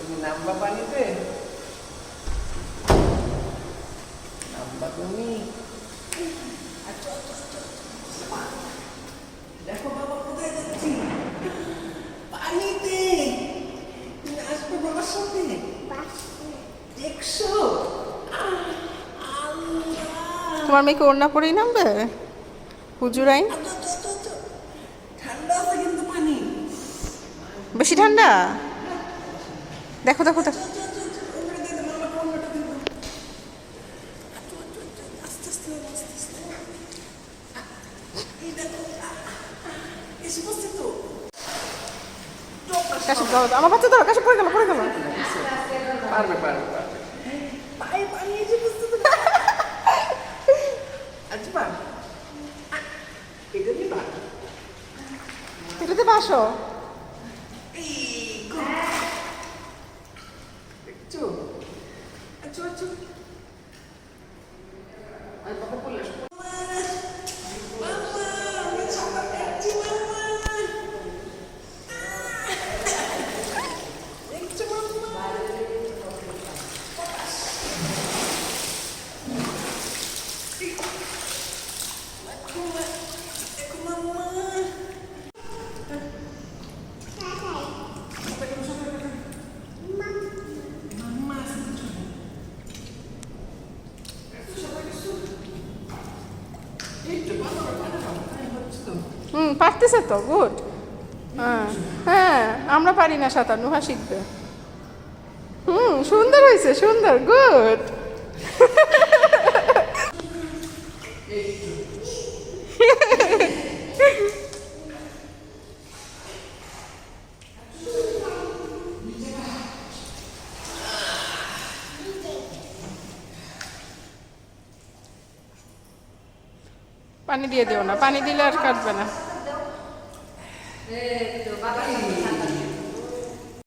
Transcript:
তুমি নামবা পানিতে, নামবা তুমি। দেখো বাবা কোথায় যাচ্ছি, পানিতে। তুমি আসবে বাবার সাথে, দেখছো? তোমার মেয়েকে ওড়না পরেই নামবে হুজুরাই? ঠান্ডা আছে কিন্তু পানি। বেশি ঠান্ডা? দেখো দেখো দেখো। কাশি ধরো, আমার বাচ্চা ধরো, কাশি পড়ে গেল পড়ে গেল। পারবে পারবে পারবে। পায়ে পানি এসে বুঝতে তো আচ্ছা পার এটা দিবা, এটাতে বাসো। দেখছো? আচ্ছা আচ্ছা আর বাবা বলে আসো। পারতেছে তো, গুড। হ্যাঁ হ্যাঁ, আমরা পারি না সাঁতার, নুহা শিখবে। সুন্দর হয়েছে, সুন্দর, গুড। পানি দিয়ে দিও না, পানি দিলে আর কাটবে না।